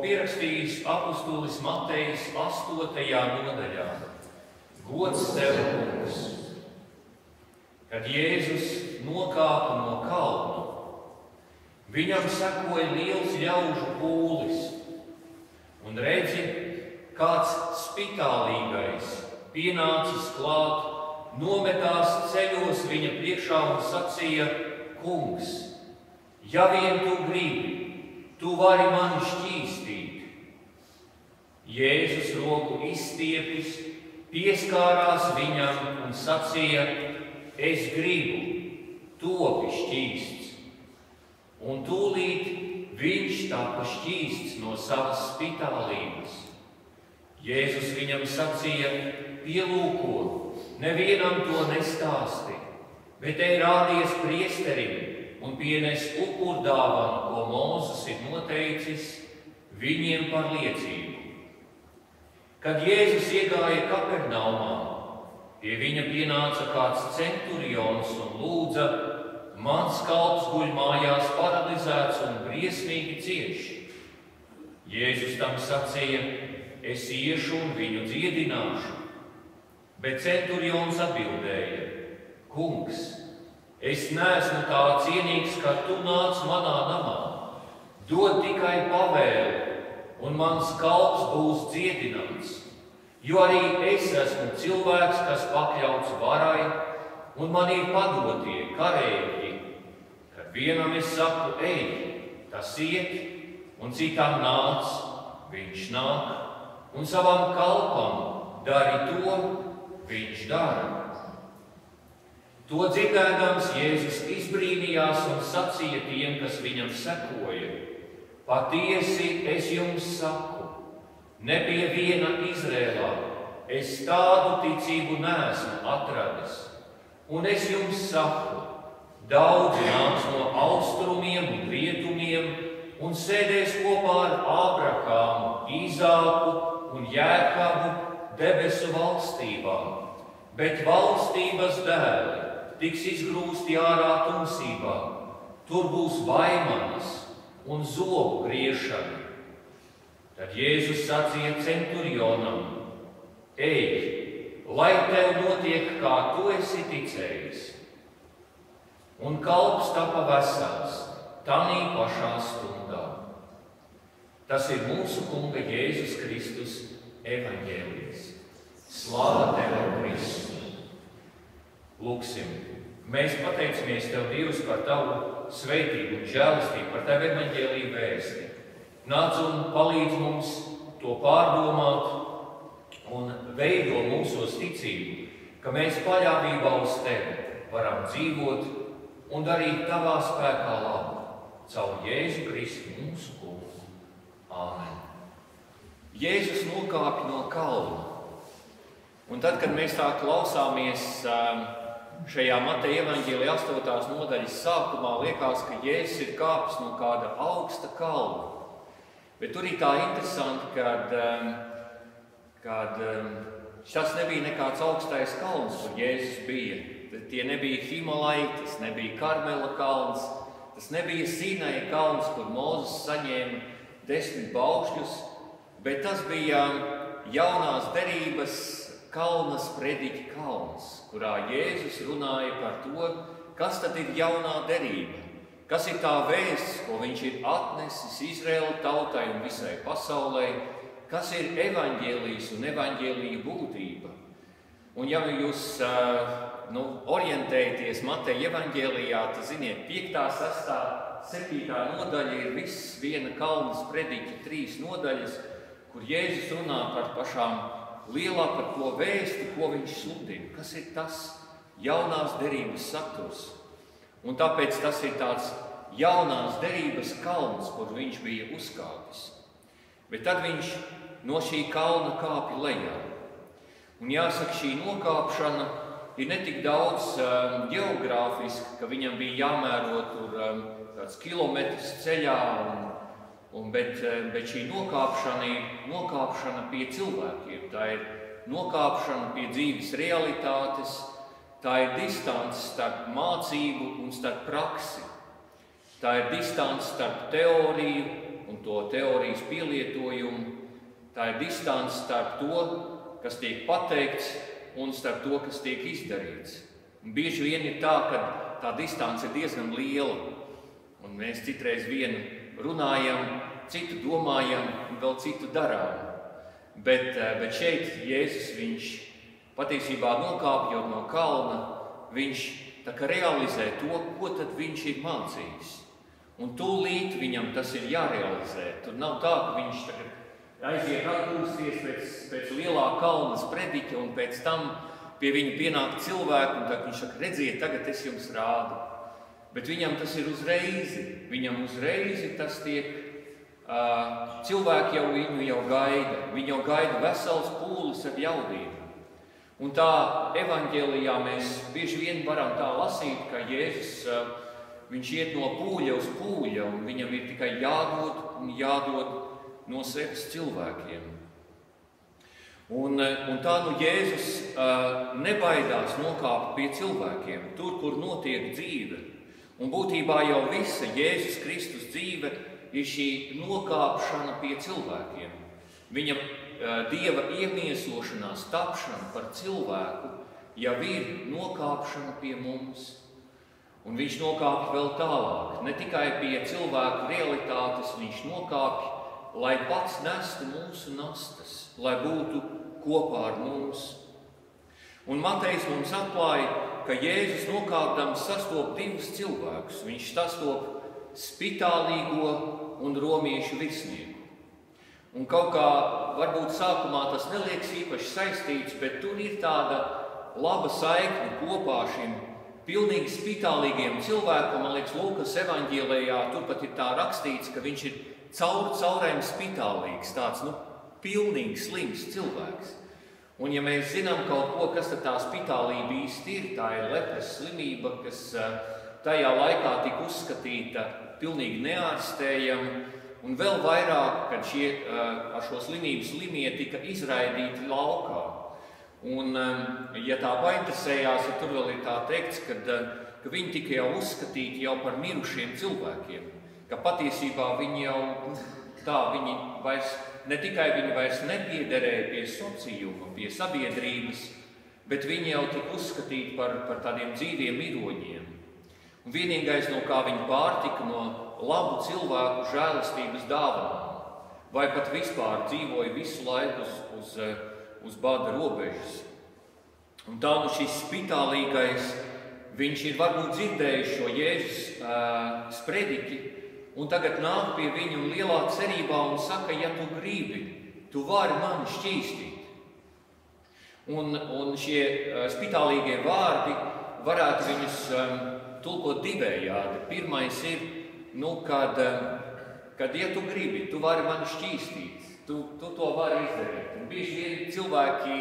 pierakstījis apustulis Matejs 8. nodaļā. Gods tev, Kungs! Kad Jēzus nokāpa no kalna, viņam sekoja liels ļaužu pūlis, un redzi, kāds spitālīgais, pienācis klāt, nometās ceļos viņa priekšā un sacīja: Kungs, ja vien tu gribi, tu vari mani šķīstīt. Jēzus roku izstiepis, pieskārās viņam un sacīja: Es gribu, topi šķīsts. Un tūlīt viņš tapa šķīsts no savas spitālības. Jēzus viņam sacīja: Pielūko, nevienam to nestāsti, bet ej rādies priesterim un pienes upurdāvanu, ko Mūzes ir noteicis, viņiem par liecību. Kad Jēzus iegāja Kapernaumā, pie viņa pienāca kāds centurions un lūdza: Mans kalps guļ mājās paralizēts un briesmīgi cieš. Jēzus tam sacīja: Es iešu un viņu dziedināšu. Bet centurions atbildēja: Kungs, es neesmu tā cienīgs, ka tu nāc manā namā. Dod tikai pavēli, un mans kalps būs dziedināts. Jo arī es esmu cilvēks, kas pakļauts varai, un man ir padotie karēji. Kad vienam es saku: Ej, tas iet, un citam nāc, viņš nāk, un savam kalpam dari to, viņš dara. To dzirdēdams Jēzus izbrīnījās un sacīja tiem, kas viņam sekoja: Patiesi es jums saku, ne pie viena Izrēlā es tādu ticību neesmu atradis. Un es jums saku, daudzi nāks no austrumiem un rietumiem un sēdēs kopā ar Ābrahāmu, Īzāku un Jēkabu debesu valstībā, bet valstības dēli tiks izgrūsti ārā tumsībā. Tur būs vaimanas un zobu griešana. Tad Jēzus sacīja centurionam: Ej, lai tev notiek, kā tu esi ticējis. Un kalps tapa vesels tanī pašā stundā. Tas ir mūsu Kunga Jēzus Kristus evaņģēlijs. Slāva tev, Kristus! Lūksim, mēs pateicamies Tev, Dievs, par Tavu sveitību un žēlistību, par Tavu evaņģēliju vēsti. Nāc un palīdz mums to pārdomāt un veido mūsos ticību, ka mēs paļāvībā uz Tevi varam dzīvot un darīt Tavā spēkā labu, caur Jēzu Kristu mūsu Kungu. Āmen. Jēzus nokāpj no kalna. Un tad, kad mēs tā klausāmies šajā Mateja evaņģēlija 8. nodaļas sākumā, liekas, ka Jēzus ir kāpis no kāda augsta kalna. Bet tur ir tā interesanti, kad tas nebija nekāds augstais kalns, kur Jēzus bija. Tie nebija Himalaji, tas nebija Karmela kalns, tas nebija Sinaja kalns, kur Mūzes saņēma 10 baukšļus, bet tas bija jaunās derības kalna sprediķa kalns, kurā Jēzus runāja par to, kas tad ir jaunā derība. Kas ir tā vēsts, ko viņš ir atnesis Izraēla tautai un visai pasaulē? Kas ir evaņģēlijs un evaņģēlija būtība? Un ja jūs orientējaties Mateja evaņģēlijā, tad ziniet, 5., 6., 7. nodaļa ir viss viena kalna sprediķa 3 nodaļas, kur Jēzus runā par pašām lielā, par ko vēsti, ko viņš sludina. Kas ir tas jaunās derības saturs? Un tāpēc tas ir tāds jaunās derības kalns, kur viņš bija uzkāpis. Bet tad viņš no šī kalna kāpja lejā. Un jāsaka, šī nokāpšana ir ne tik daudz geogrāfiska, ka viņam bija jāmēro tur kāds kilometrs ceļā, bet šī nokāpšana ir nokāpšana pie cilvēkiem. Tā ir nokāpšana pie dzīves realitātes. Tā ir distance starp mācību un starp praksi. Tā ir distance starp teoriju un to teorijas pielietojumu. Tā ir distance starp to, kas tiek pateikts, un starp to, kas tiek izdarīts. Un bieži vien ir tā, ka tā distance ir diezgan liela, un mēs citreiz vienu runājam, citu domājam, un vēl citu darām. Bet šeit Jēzus, viņš patiesībā nokāpjot no kalna, viņš tā kā realizē to, ko tad viņš ir mācījis. Un tūlīt viņam tas ir jārealizē. Tur nav tā, ka viņš tagad aiziet atpūsties pēc lielā kalna sprediķa, un pēc tam pie viņa pienāk cilvēku, un tad viņš saka, redziet, tagad es jums rādu. Bet viņam tas ir uzreizi. Viņam uzreizi tas tiek, cilvēki jau viņu gaida. Viņi jau gaida vesels pūlis ar jaudību. Un tā evaņģēlijā mēs bieži vien varam tā lasīt, ka Jēzus, viņš iet no pūļa uz pūļa, un viņam ir tikai jādod un jādod no sevis cilvēkiem. Un tā Jēzus nebaidās nokāpt pie cilvēkiem, tur, kur notiek dzīve. Un būtībā jau visa Jēzus Kristus dzīve ir šī nokāpšana pie cilvēkiem. Viņam Dieva iemiesošanās, tapšana par cilvēku jau ir nokāpšana pie mums. Un viņš nokāpj vēl tālāk. Ne tikai pie cilvēku realitātes viņš nokāpj, lai pats nestu mūsu nastas, lai būtu kopā ar mums. Un Matejs mums atklāja, ka Jēzus nokāpdams sastop divus cilvēkus. Viņš sastop spitālīgo un romiešu virsnieku. Un kaut kā varbūt sākumā tas neliekas īpaši saistīts, bet tur ir tāda laba saikne kopā šim pilnīgi spitālīgiem cilvēkam. Man liekas, Lūkas evaņģēlijā tur pat ir tā rakstīts, ka viņš ir caurēm spitālīgs, tāds, pilnīgi slims cilvēks. Un ja mēs zinām kaut ko, kas tā spitālība īsti ir, tā ir lepras slimība, kas tajā laikā tika uzskatīta pilnīgi neārstējama. Un vēl vairāk, kad ar šo slimību slimie tika izraidīti laukā. Un, ja tā painteresējās, ja tur vēl ir tā teikts, ka viņi tika jau uzskatīti jau par mirušiem cilvēkiem, ka patiesībā viņi jau ne tikai viņi vairs nepiederēja pie sociuma, pie sabiedrības, bet viņi jau tika uzskatīti par tādiem dzīviem miroņiem. Un vienīgais, no kā viņi pārtika, no labu cilvēku žēlastības dāvanām, vai pat vispār dzīvoja visu laiku uz bada robežas. Un tā šis spitālīgais, viņš ir varbūt dzirdējis šo Jēzus sprediķi, un tagad nāk pie viņu lielā cerībā un saka, ja tu gribi, tu vari mani šķīstīt. Un šie spitālīgie vārdi varētu viņus tulkot divējādi. Pirmais ir, kad ja tu gribi, tu vari mani šķīstīt, tu to vari izdarīt. Un bieži vien cilvēki,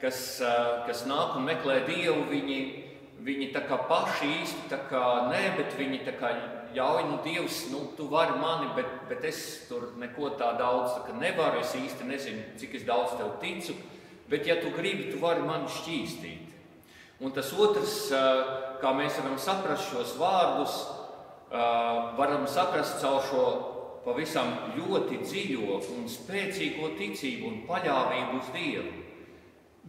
kas nāk un meklē Dievu, viņi tā kā paši īsti tā kā nē, bet viņi tā kā ļauj, Dievs, tu vari mani, bet es tur neko tā daudz tā kā nevaru, es īsti nezinu, cik es daudz tev ticu, bet ja tu gribi, tu vari mani šķīstīt. Un tas otrs, kā mēs varam saprast šos vārdus, varam saprast caur šo pavisam ļoti dziļo un spēcīgo ticību un paļāvību uz Dievu.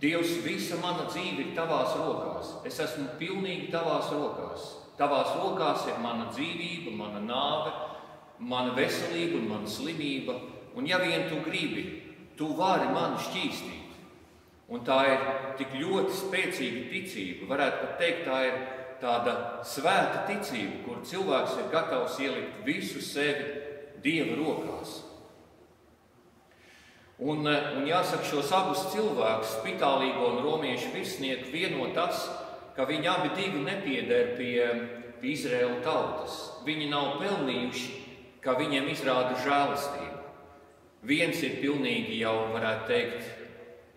Dievs, visa mana dzīve ir tavās rokās. Es esmu pilnīgi tavās rokās. Tavās rokās ir mana dzīvība, mana nāve, mana veselība un mana slimība. Un ja vien tu gribi, tu vari mani šķīstīt. Un tā ir tik ļoti spēcīga ticība. Varētu pat teikt, tā ir tāda svēta ticība, kur cilvēks ir gatavs ielikt visu sevi Dieva rokās. Un jāsaka, šos abus cilvēkus, spitālīgo un romiešu virsnieku, vieno tas, ka viņi abi divi nepieder pie Izraēla tautas. Viņi nav pelnījuši, ka viņiem izrāda žēlastību. Viens ir pilnīgi jau, varētu teikt,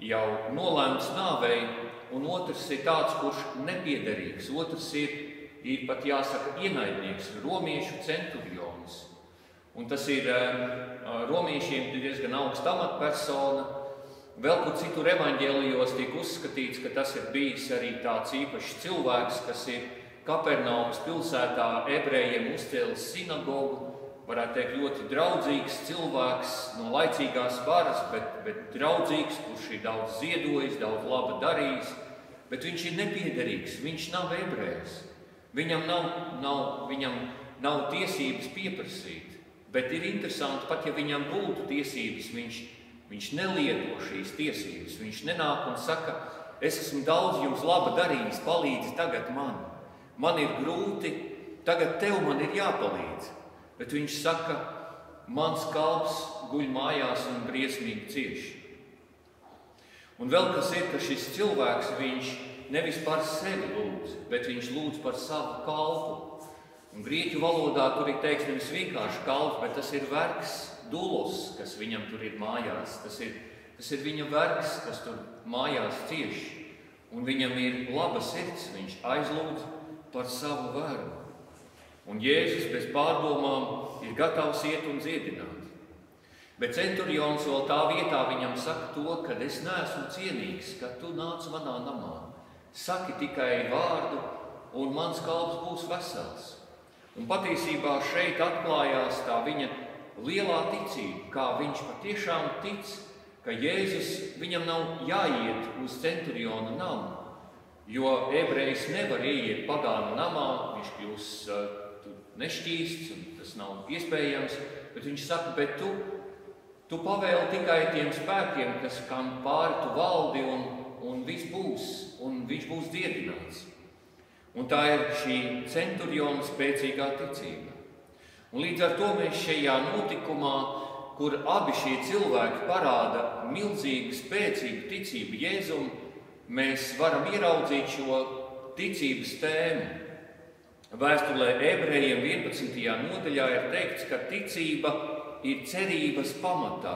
jau nolēmts nāvei, un otrs ir tāds, kurš nepiederīgs. Otrs ir pat jāsaka ienaidnieks, romiešu centurions. Un tas ir romiešiem diezgan augsta amatpersona. Vēl kur citur evaņģēlijos tiek uzskatīts, ka tas ir bijis arī tāds īpašs cilvēks, kas ir Kapernaumas pilsētā ebrejiem uzcēlis sinagogu, varētu teikt, ļoti draudzīgs cilvēks no laicīgās varas, bet draudzīgs, kurš ir daudz ziedojis, daudz laba darījis, bet viņš ir nepiederīgs, viņš nav ebrejs. Viņam nav tiesības pieprasīt, bet ir interesanti, pat ja viņam būtu tiesības, viņš nelieto šīs tiesības. Viņš nenāk un saka, es esmu daudz jums laba darījis, palīdzi tagad man. Man ir grūti, tagad tev man ir jāpalīdz. Bet viņš saka, mans kalps guļ mājās un briesmīgi cieš. Un vēl kas ir, ka šis cilvēks, viņš nevis par sevi lūdz, bet viņš lūdz par savu kalpu. Un grieķu valodā tur ir teikts nevis vienkārši kalps, bet tas ir vergs, dulos, kas viņam tur ir mājās. Tas ir viņa vergs, kas tur mājās cieš. Un viņam ir laba sirds, viņš aizlūdz par savu vergu. Un Jēzus bez pārdomām ir gatavs iet un dziedināt. Bet centurions vēl tā vietā viņam saka to, ka es neesmu cienīgs, ka tu nāc manā namā. Saki tikai vārdu, un mans kalps būs vesels. Un patiesībā šeit atklājās tā viņa lielā ticība, kā viņš patiešām tic, ka Jēzus viņam nav jāiet uz centuriona namu, jo ebrejs nevar ieiet pagānu namā, viņš kļūs nešķīsts, un tas nav iespējams, bet viņš saka, bet tu pavēli tikai tiem spēkiem, kas kam pāri tu valdi, un viss būs, un viņš būs dziedināts. Un tā ir šī centuriona spēcīgā ticība. Un līdz ar to mēs šajā notikumā, kur abi šie cilvēki parāda milzīgu, spēcīgu ticību Jēzum, mēs varam ieraudzīt šo ticības tēmu. Vēstulē ebrejiem 11. nodaļā ir teikts, ka ticība ir cerības pamatā.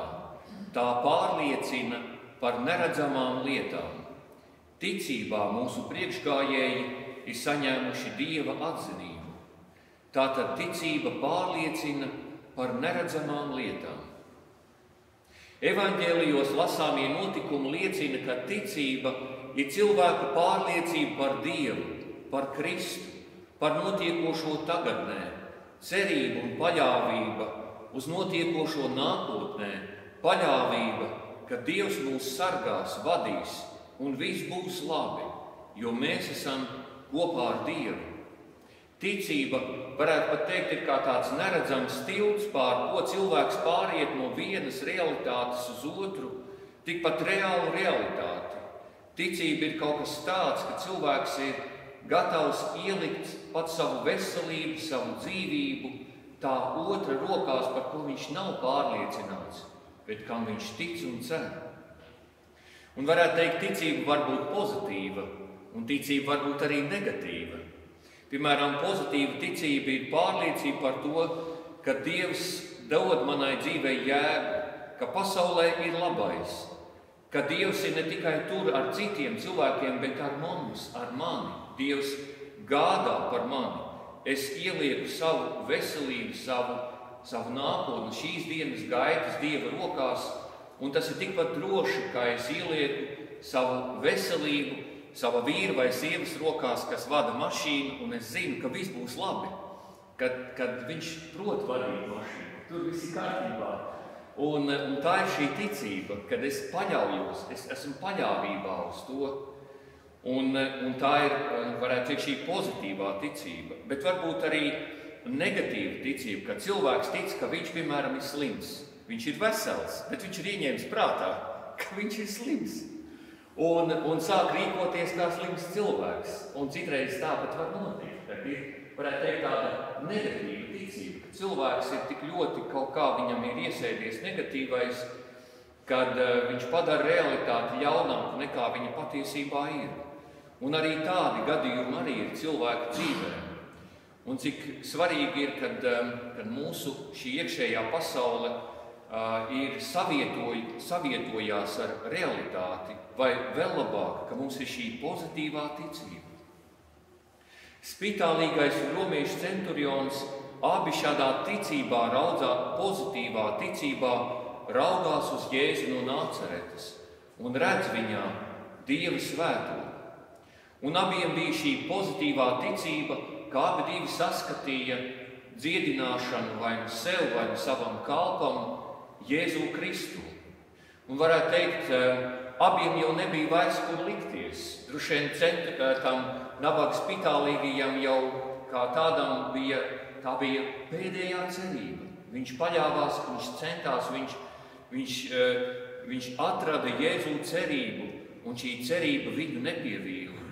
Tā pārliecina par neredzamām lietām. Ticībā mūsu priekšgājēji ir saņēmuši Dieva atzinību. Tātad ticība pārliecina par neredzamām lietām. Evaņģēlijos lasāmie notikumi liecina, ka ticība ir cilvēka pārliecība par Dievu, par Kristu, par notiekošo tagadnē, cerība un paļāvība uz notiekošo nākotnē, paļāvība, ka Dievs mūs sargās, vadīs un viss būs labi, jo mēs esam kopā ar Dievu. Ticība, varētu pat teikt, ir kā tāds neredzams tilts, pār ko cilvēks pāriet no vienas realitātes uz otru, tikpat reālu realitāti. Ticība ir kaut kas tāds, ka cilvēks ir gatavs ielikt pat savu veselību, savu dzīvību tā otra rokās, par ko viņš nav pārliecināts, bet kam viņš tic un cer. Un varētu teikt, ticība var būt pozitīva, un ticība var būt arī negatīva. Piemēram, pozitīva ticība ir pārliecība par to, ka Dievs dod manai dzīvei jēgu, ka pasaulē ir labais, ka Dievs ir ne tikai tur ar citiem cilvēkiem, bet ar mums, ar mani. Dievs gādā par mani. Es ielieku savu veselību, savu nākotni, šīs dienas gaitas Dieva rokās, un tas ir tikpat droši, kā es ielieku savu veselību, sava vīra vai sievas rokās, kas vada mašīnu, un es zinu, ka viss būs labi, kad viņš prot vadīt mašīnu. Tur viss ir kārtībā. Un tā ir šī ticība, kad es paļaujos, es esmu paļāvībā uz to. Un tā ir, varētu teikt, šī pozitīvā ticība. Bet varbūt arī negatīva ticība, ka cilvēks tic, ka viņš, piemēram, ir slims. Viņš ir vesels, bet viņš ir ieņēmis prātā, ka viņš ir slims. Un sāk rīkoties kā slims cilvēks. Un citreiz tāpat var notikt. Tad ir, varētu teikt, tāda negatīva ticība, ka cilvēks ir tik ļoti kaut kā viņam ir iesēdies negatīvais, kad viņš padara realitāti ļaunāku nekā viņa patiesībā ir. Un arī tādi gadījumi arī ir cilvēku dzīvē. Un cik svarīgi ir, kad mūsu šī iekšējā pasaule ir savietojās ar realitāti, vai vēl labāk, ka mums ir šī pozitīvā ticība. Spitālīgais un romiešu centurions abi šādā ticībā pozitīvā ticībā raugās uz Jēzu no Nāceretes un redz viņā Dieva svēto. Un abiem bija šī pozitīvā ticība, kā abi divi saskatīja dziedināšanu vai nu sev, vai nu savam kalpam, Jēzu Kristu. Un varētu teikt, abiem jau nebija vairs kur likties. Droši vien tam nabaga spitālīgajam jau kā tādam bija pēdējā cerība. Viņš paļāvās, viņš centās, viņš atrada Jēzu cerību, un šī cerība viņu nepievīla.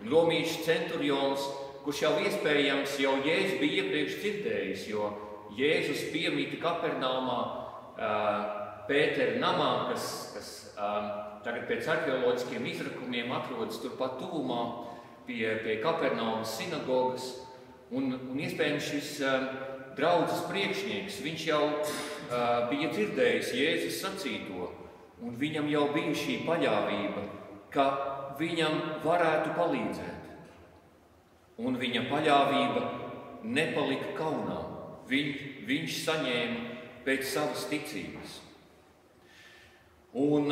Un romiešu centurions, kurš jau iespējams jau Jēzus bija iepriekš dzirdējis, jo Jēzus piemīta Kapernaumā Pētera namā, kas tagad pēc arheoloģiskiem izrakumiem atrodas turpat tuvumā pie Kapernaumas sinagogas. Un iespējams šis draudzes priekšnieks, viņš jau bija dzirdējis Jēzus sacīto, un viņam jau bija šī paļāvība, ka viņam varētu palīdzēt. Un viņa paļāvība nepalika kaunā. Viņš saņēma pēc savas ticības. Un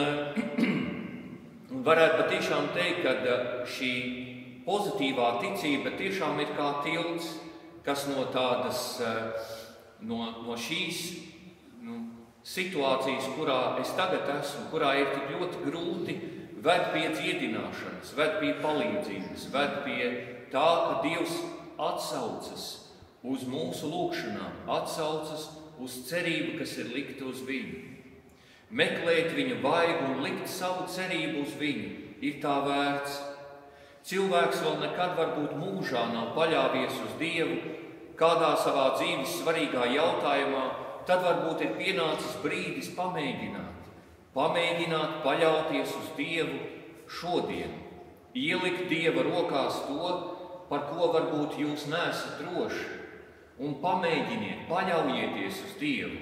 varētu patiešām teikt, ka šī pozitīvā ticība tiešām ir kā tilts, kas no tādas, no šīs situācijas, kurā es tagad esmu, kurā ir tik ļoti grūti, ved pie dziedināšanas, ved pie palīdzības, ved pie tā, ka Dievs atsaucas uz mūsu lūgšanām, atsaucas uz cerību, kas ir likta uz viņu. Meklēt viņa vaigu un likt savu cerību uz viņu ir tā vērts. Cilvēks vēl nekad varbūt mūžā nav paļāvies uz Dievu kādā savā dzīves svarīgā jautājumā, tad varbūt ir pienācis brīdis pamēģināt paļauties uz Dievu šodien, ielikt Dieva rokās to, par ko varbūt jūs neesat droši, un pamēģiniet, paļaujieties uz Dievu,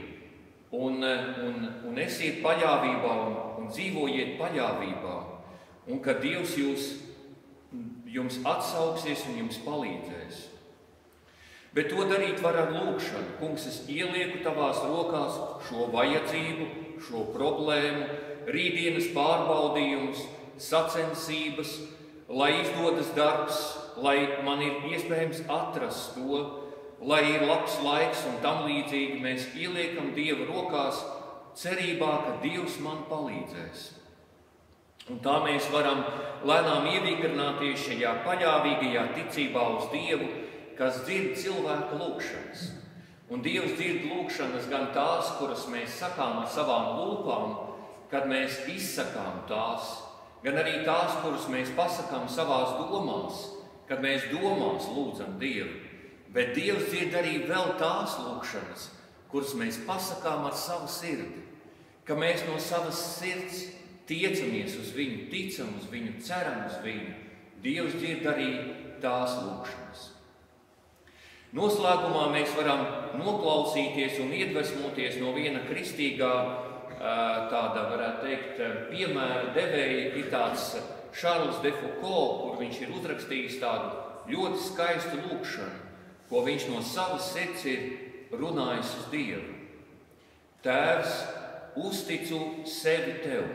un esiet paļāvībā un dzīvojiet paļāvībā, un kad Dievs jums atsauksies un jums palīdzēs. Bet to darīt var ar lūgšanu. Kungs, es ielieku tavās rokās šo vajadzību, šo problēmu, rītdienas pārbaudījumus, sacensības, lai izdodas darbs, lai man ir iespējams atrast to, lai ir labs laiks un tam līdzīgi mēs ieliekam Dieva rokās cerībā, ka Dievs man palīdzēs. Un tā mēs varam lēnām ievigrināties šajā paļāvīgajā ticībā uz Dievu, kas dzird cilvēka lūgšanas. Un Dievs dzird lūgšanas gan tās, kuras mēs sakām ar savām lūpām, kad mēs izsakām tās, gan arī tās, kuras mēs pasakām savās domās, kad mēs domās lūdzam Dievu. Bet Dievs dzird arī vēl tās lūgšanas, kuras mēs pasakām ar savu sirdi, ka mēs no savas sirds tiecamies uz viņu, ticam uz viņu, ceram uz viņu. Dievs dzird arī tās lūgšanas. Noslēgumā mēs varam noklausīties un iedvesmoties no viena kristīgā, tāda, varētu teikt, piemēra devēja, ir tāds Šarls de Foucault, kur viņš ir uzrakstījis tādu ļoti skaistu lūgšanu, ko viņš no savas sirds ir runājis uz Dievu. Tēvs, uzticu sevi tev,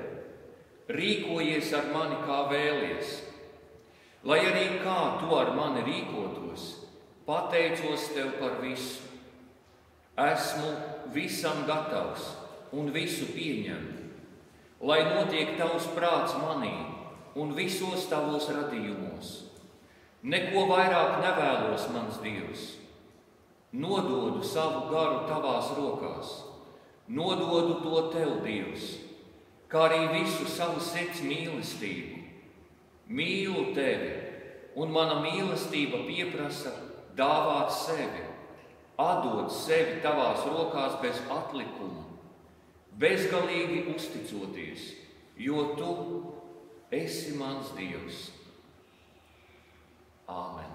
rīkojies ar mani kā vēlies, lai arī kā tu ar mani rīkotos, pateicos tev par visu. Esmu visam gatavs un visu pieņem, lai notiek tavs prāts manī un visos tavos radījumos. Neko vairāk nevēlos, mans Dievs. Nododu savu garu tavās rokās, nododu to tev, Dievs, kā arī visu savu sirds mīlestību. Mīlu tevi, un mana mīlestība pieprasa dāvāt sevi, atdot sevi tavās rokās bez atlikuma, bezgalīgi uzticoties, jo tu esi mans Dievs. Āmen.